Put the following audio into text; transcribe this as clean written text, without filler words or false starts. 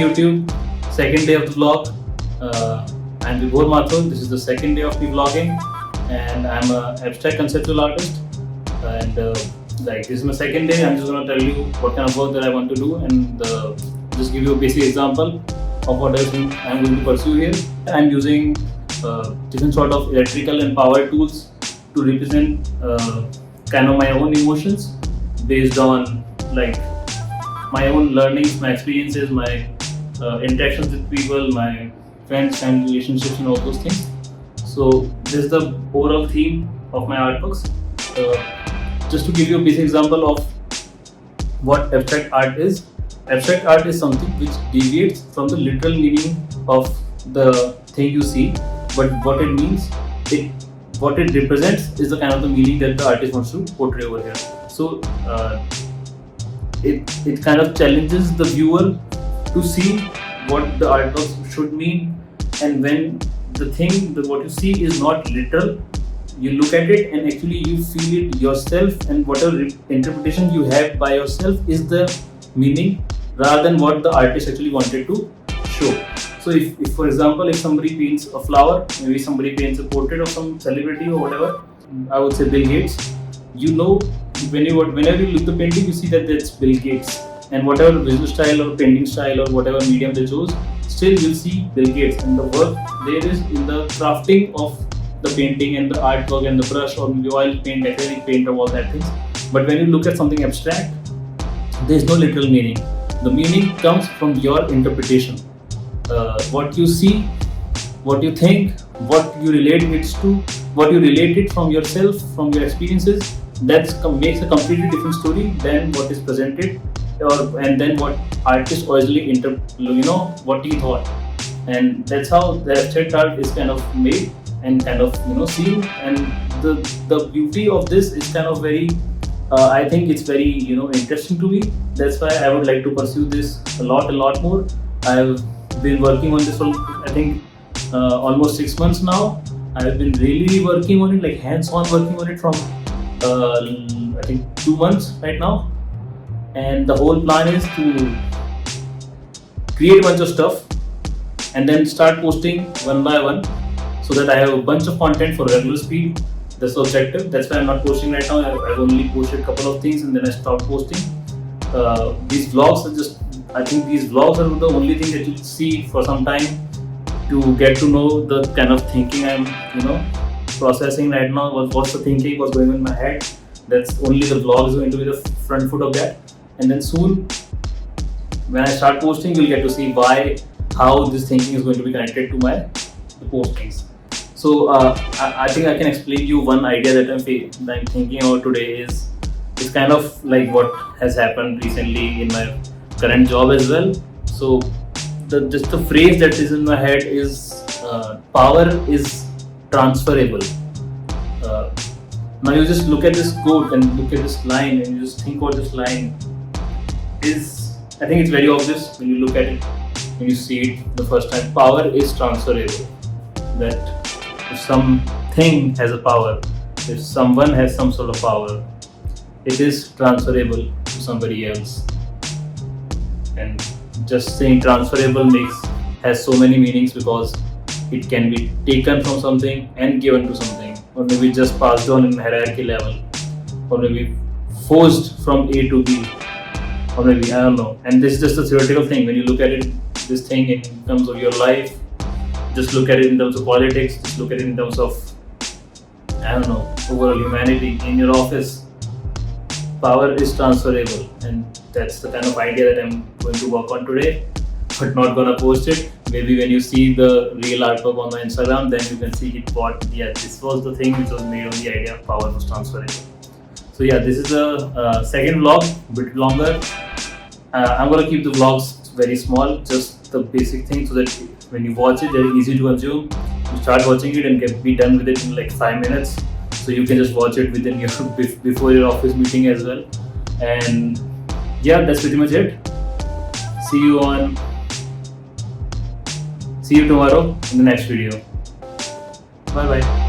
YouTube. Second day of the vlog. I'm Vibhor Mathur. This is the second day of me vlogging, and I'm an abstract conceptual artist. And this is my second day. I'm just gonna tell you what kind of work that I want to do, and just give you a basic example of what I think I'm going to pursue here. I'm using different sort of electrical and power tools to represent kind of my own emotions based on like my own learnings, my experiences, my interactions with people, my friends, family relationships, and all those things. So this is the overall theme of my artworks. Just to give you a basic example of what abstract art is. Abstract art is something which deviates from the literal meaning of the thing you see, but what it means, what it represents is the kind of the meaning that the artist wants to portray over here. So it kind of challenges the viewer to see what the artwork should mean, and when the thing that what you see is not literal, you look at it and actually you feel it yourself, and whatever interpretation you have by yourself is the meaning rather than what the artist actually wanted to show. So if for example, if somebody paints a flower, maybe somebody paints a portrait of some celebrity or whatever, I would say Bill Gates, you know, whenever you look at the painting, you see that that's Bill Gates, and whatever visual style or painting style or whatever medium they chose, still you'll see Bill Gates, and the work there is in the crafting of the painting and the artwork and the brush or the oil paint, acrylic paint, or all that things. But when you look at something abstract, there is no literal meaning. The meaning comes from your interpretation. What you see, what you think, what you relate it to, what you relate it from yourself, from your experiences, that makes a completely different story than what is presented, and then what artist originally what he thought. And that's how the abstract art is kind of made and kind of seen. And the beauty of this is kind of very I think it's very interesting to me. That's why I would like to pursue this a lot more. I've been working on this for I think almost 6 months now. I've been really working on it, like hands-on working on it from I think 2 months right now. And the whole plan is to create a bunch of stuff and then start posting one by one, so that I have a bunch of content for regular speed. That's the objective. That's why I'm not posting right now. I've only posted a couple of things and then I stopped posting. These vlogs I think these vlogs are the only thing that you'll see for some time to get to know the kind of thinking I'm processing right now. What's the thinking, what's going on in my head. That's only the vlog is going to be the front foot of that. And then soon, when I start posting, you'll get to see how this thinking is going to be connected to the postings. So I think I can explain you one idea that I'm thinking about today is kind of like what has happened recently in my current job as well. So just the phrase that is in my head is power is transferable. Now you just look at this quote and look at this line and you just think what this line is. I think it's very obvious when you look at it, when you see it the first time. Power is transferable. That if something has a power, if someone has some sort of power, it is transferable to somebody else. And just saying transferable has so many meanings, because it can be taken from something and given to something, or maybe just passed on in hierarchy level, or maybe forced from A to B, or maybe I don't know. And this is just a theoretical thing. When you look at it, this thing in terms of your life, just look at it in terms of politics, just look at it in terms of overall humanity. In your office, power is transferable, and that's the kind of idea that I'm going to work on today, but not gonna post it. Maybe when you see the real artwork on my Instagram, then you can see this was the thing which was made on the idea of power was transferable. So yeah, this is a second vlog, a bit longer. I'm gonna keep the vlogs very small, just the basic thing, so that when you watch it, they're easy to consume. You start watching it and be done with it in like 5 minutes. So you can just watch it within before your office meeting as well. And yeah, that's pretty much it. See you tomorrow in the next video. Bye bye.